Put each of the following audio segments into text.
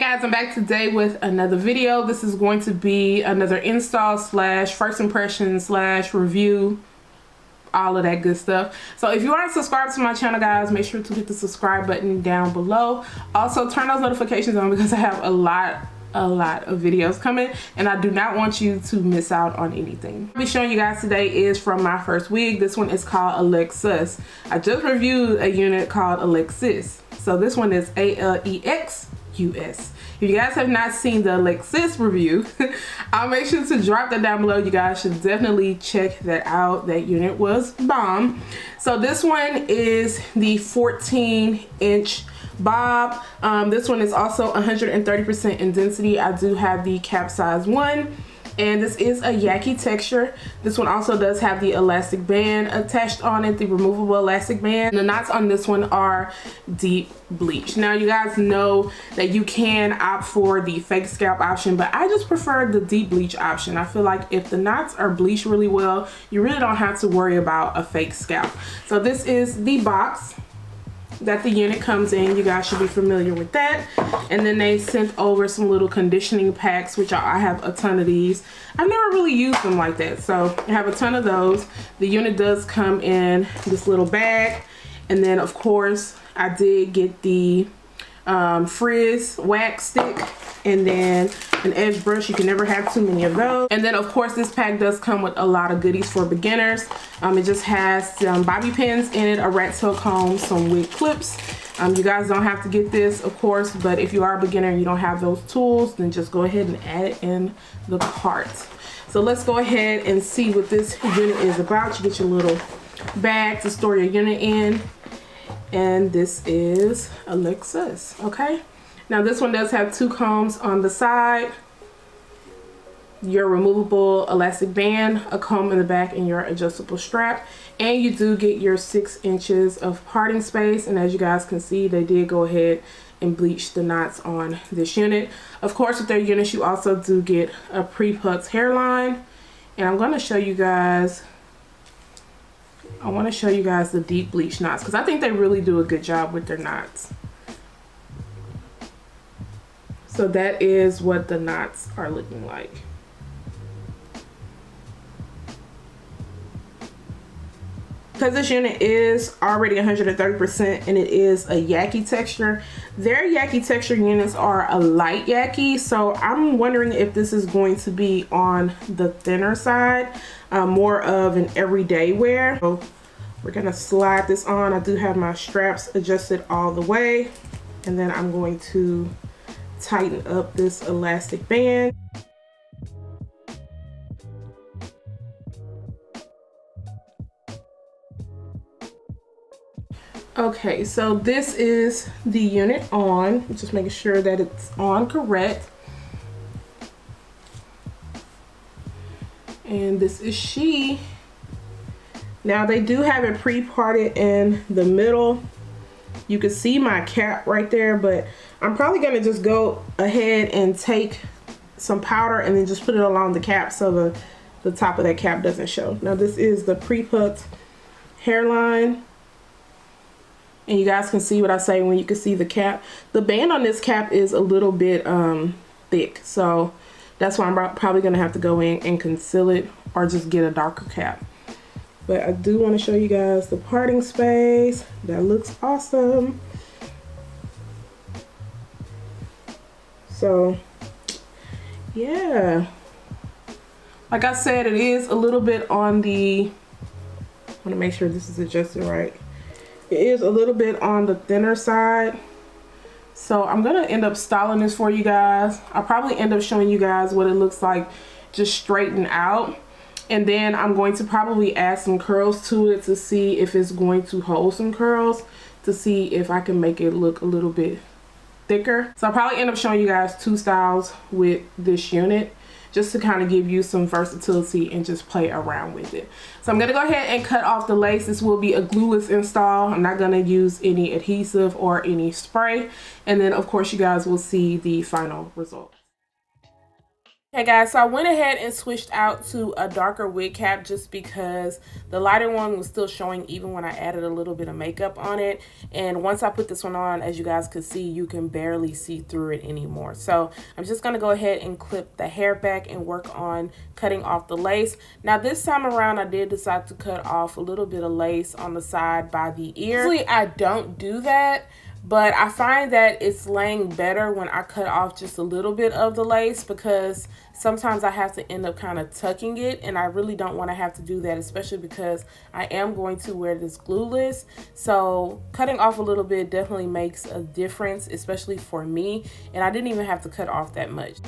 Guys, I'm back today with another video. This is going to be another install slash first impression slash review, all of that good stuff. So if you aren't subscribed to my channel, guys, make sure to hit the subscribe button down below. Also turn those notifications on because I have a lot of videos coming and I do not want you to miss out on anything. I'll be showing you guys today is from Myfirstwig. This one is called ALEXUS. I just reviewed a unit called ALEXIS. So this one is ALEXUS. If you guys have not seen the ALEXIS review, I'll make sure to drop that down below. You guys should definitely check that out. That unit was bomb. So this one is the 14-inch bob. This one is also 130% in density. I do have the cap size one, and this is a Yaki texture. This one also does have the elastic band attached on it, the removable elastic band. The knots on this one are deep bleach. Now you guys know that you can opt for the fake scalp option, but I just prefer the deep bleach option. I feel like if the knots are bleached really well, you really don't have to worry about a fake scalp. So this is the box that the unit comes in. You guys should be familiar with that. And then they sent over some little conditioning packs, which I have a ton of these. I've never really used them like that, so I have a ton of those. The unit does come in this little bag, and then of course I did get the frizz wax stick and then an edge brush. You can never have too many of those. And then of course this pack does come with a lot of goodies for beginners. It just has some bobby pins in it, a rat tail comb, some wig clips. You guys don't have to get this, of course, but if you are a beginner and you don't have those tools, then just go ahead and add it in the cart. So let's go ahead and see what this unit is about. You get your little bag to store your unit in, and this is ALEXUS. Okay, now this one does have two combs on the side, your removable elastic band, a comb in the back, and your adjustable strap. And you do get your 6 inches of parting space, and as you guys can see, they did go ahead and bleach the knots on this unit. Of course, with their units you also do get a pre-plucked hairline, and I'm going to show you guys, I want to show you guys the deep bleach knots because I think they really do a good job with their knots. So that is what the knots are looking like. Because this unit is already 130% and it is a Yaki texture, their Yaki texture units are a light Yaki, so I'm wondering if this is going to be on the thinner side, more of an everyday wear. So we're gonna slide this on. I do have my straps adjusted all the way, and then I'm going to tighten up this elastic band. Okay, so this is the unit on. Just making sure that it's on correct. And this is she. Now they do have it pre-parted in the middle. You can see my cap right there, but I'm probably gonna just go ahead and take some powder and then just put it along the cap so the top of that cap doesn't show. Now this is the pre-plucked hairline. And you guys can see what I say when you can see the cap. The band on this cap is a little bit thick, so that's why I'm probably gonna have to go in and conceal it or just get a darker cap. But I do want to show you guys the parting space. That looks awesome. So yeah, like I said, it is a little bit on the, I want to make sure this is adjusted right. It is a little bit on the thinner side. So I'm gonna end up styling this for you guys. I'll probably end up showing you guys what it looks like just straightened out. And then I'm going to probably add some curls to it to see if it's going to hold some curls, to see if I can make it look a little bit thicker. So I'll probably end up showing you guys two styles with this unit, just to kind of give you some versatility and just play around with it. So I'm gonna go ahead and cut off the lace. This will be a glueless install. I'm not gonna use any adhesive or any spray. And then of course you guys will see the final result. Hey guys, so I went ahead and switched out to a darker wig cap just because the lighter one was still showing even when I added a little bit of makeup on it. And once I put this one on, as you guys could see, you can barely see through it anymore. So I'm just going to go ahead and clip the hair back and work on cutting off the lace. Now this time around, I did decide to cut off a little bit of lace on the side by the ear. Usually I don't do that, but I find that it's laying better when I cut off just a little bit of the lace, because sometimes I have to end up kind of tucking it, and I really don't want to have to do that, especially because I am going to wear this glueless. So cutting off a little bit definitely makes a difference, especially for me, and I didn't even have to cut off that much.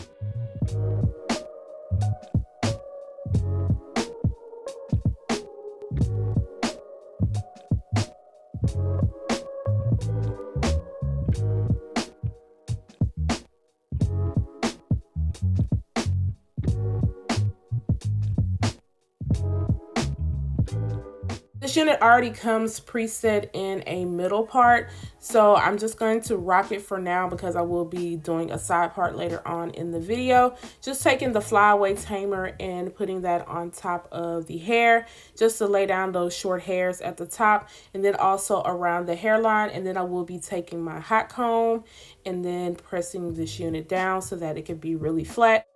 This unit already comes preset in a middle part, so I'm just going to rock it for now because I will be doing a side part later on in the video. Just taking the flyaway tamer and putting that on top of the hair just to lay down those short hairs at the top, and then also around the hairline. And then I will be taking my hot comb and then pressing this unit down so that it can be really flat.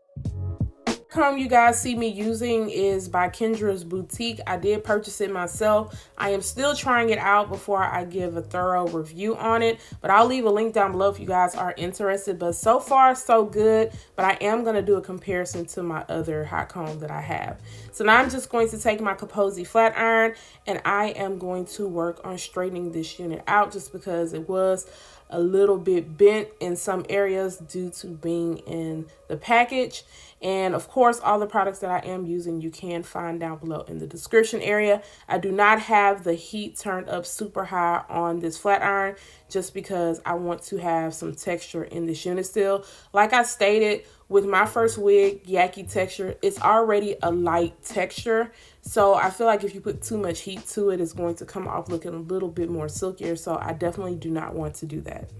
Comb you guys see me using is by Kendra's Boutique. I did purchase it myself. I am still trying it out before I give a thorough review on it, but I'll leave a link down below if you guys are interested. But so far so good, but I am going to do a comparison to my other hot comb that I have. So now I'm just going to take my Kaposi flat iron and I am going to work on straightening this unit out, just because it was a little bit bent in some areas due to being in the package. And of course, all the products that I am using you can find down below in the description area. I do not have the heat turned up super high on this flat iron just because I want to have some texture in this unit still. Like I stated, with my first wig, Yaki texture, it's already a light texture. So I feel like if you put too much heat to it, it's going to come off looking a little bit more silkier. So I definitely do not want to do that.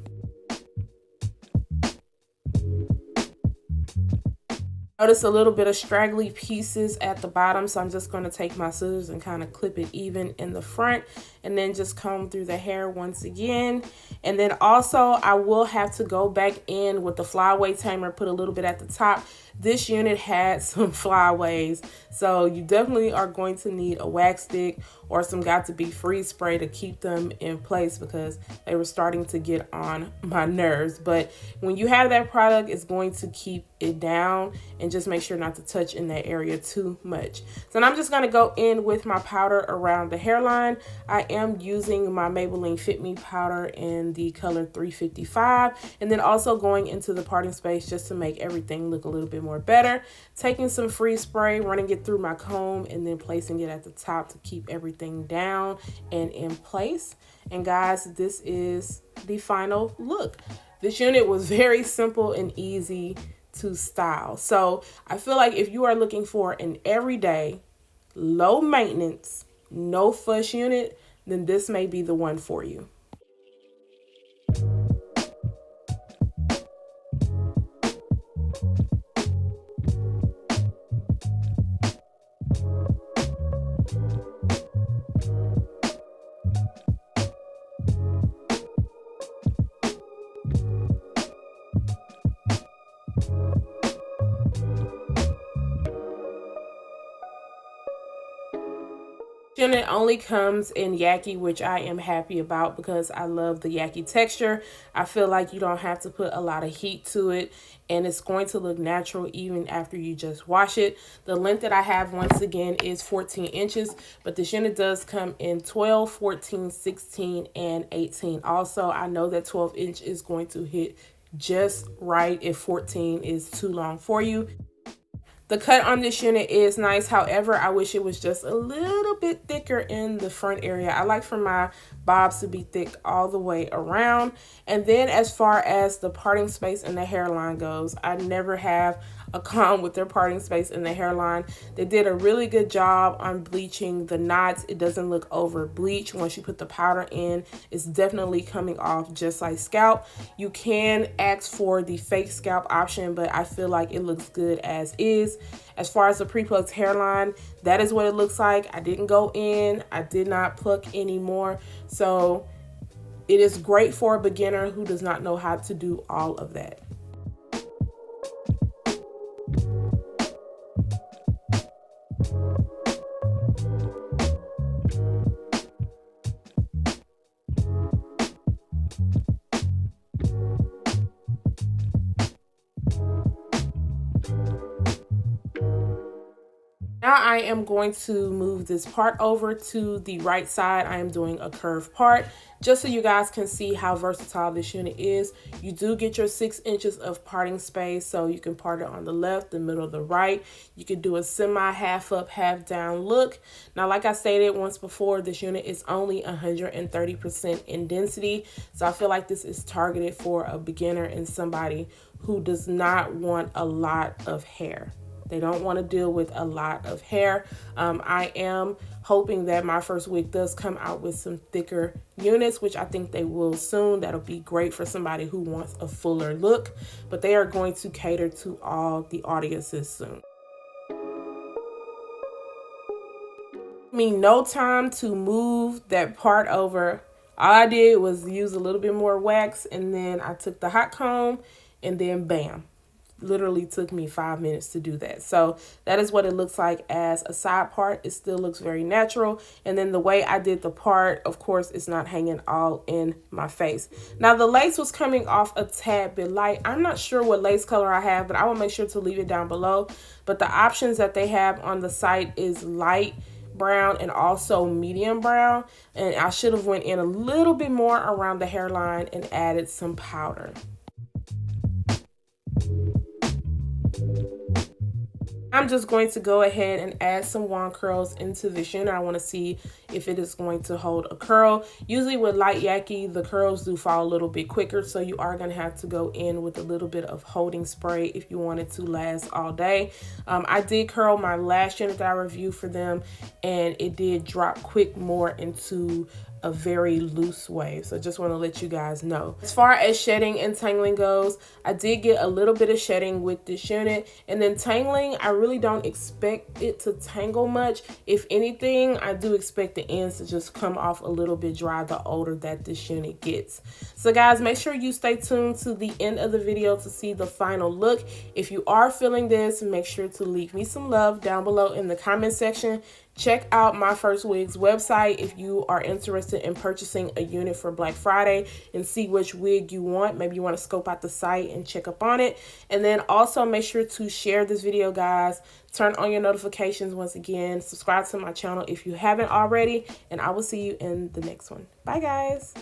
Notice a little bit of straggly pieces at the bottom, so I'm just going to take my scissors and kind of clip it even in the front, and then just comb through the hair once again. And then also I will have to go back in with the flyaway tamer, put a little bit at the top. This unit had some flyaways, so you definitely are going to need a wax stick or some got2b freeze spray to keep them in place because they were starting to get on my nerves. But when you have that product, it's going to keep it down, and just make sure not to touch in that area too much. So now I'm just going to go in with my powder around the hairline. I am using my Maybelline Fit Me powder in the color 355, and then also going into the parting space just to make everything look a little bit more better. Taking some freeze spray, running it through my comb, and then placing it at the top to keep everything down and in place. And guys, this is the final look. This unit was very simple and easy to style. So I feel like if you are looking for an everyday, low maintenance, no fuss unit, then this may be the one for you. Unit only comes in Yaki, which I am happy about because I love the Yaki texture. I feel like you don't have to put a lot of heat to it, and it's going to look natural even after you just wash it. The length that I have, once again, is 14 inches, but this unit does come in 12, 14, 16, and 18. Also, I know that 12 inch is going to hit just right if 14 is too long for you. The cut on this unit is nice. However, I wish it was just a little bit thicker in the front area. I like for my bobs to be thick all the way around. And then as far as the parting space and the hairline goes, I never have a comb with their parting space in the hairline. They did a really good job on bleaching the knots. It doesn't look over bleached. Once you put the powder in, it's definitely coming off just like scalp. You can ask for the fake scalp option, but I feel like it looks good as is. As far as the pre-plucked hairline, that is what it looks like. I didn't go in, I did not pluck anymore. So it is great for a beginner who does not know how to do all of that. Now I am going to move this part over to the right side. I am doing a curved part just so you guys can see how versatile this unit is. You do get your 6 inches of parting space, so you can part it on the left, the middle, the right. You could do a semi half up, half down look. Now, like I stated once before, this unit is only 130% in density. So I feel like this is targeted for a beginner and somebody who does not want a lot of hair. They don't want to deal with a lot of hair. I am hoping that Myfirstwig does come out with some thicker units, which I think they will soon. That'll be great for somebody who wants a fuller look, but they are going to cater to all the audiences soon. Me no time to move that part over. All I did was use a little bit more wax, and then I took the hot comb, and then bam. Literally took me 5 minutes to do that. So that is what it looks like as a side part. It still looks very natural. And then the way I did the part, of course, it's not hanging all in my face. Now the lace was coming off a tad bit light. I'm not sure what lace color I have, but I will make sure to leave it down below. But the options that they have on the site is light brown and also medium brown. And I should have went in a little bit more around the hairline and added some powder. I'm just going to go ahead and add some wand curls into this unit. I want to see if it is going to hold a curl. Usually with light Yaki, the curls do fall a little bit quicker, so you are going to have to go in with a little bit of holding spray if you want it to last all day. I did curl my last unit that I reviewed for them, and it did drop quick more into a very loose wave. So just want to let you guys know. As far as shedding and tangling goes, I did get a little bit of shedding with this unit, and then tangling, I really don't expect it to tangle much. If anything, I do expect the ends to just come off a little bit dry the older that this unit gets. So guys, make sure you stay tuned to the end of the video to see the final look. If you are feeling this, make sure to leave me some love down below in the comment section. Check out Myfirstwig's website if you are interested in purchasing a unit for Black Friday and see which wig you want. Maybe you want to scope out the site and check up on it. And then also make sure to share this video, guys. Turn on your notifications once again. Subscribe to my channel if you haven't already. And I will see you in the next one. Bye, guys.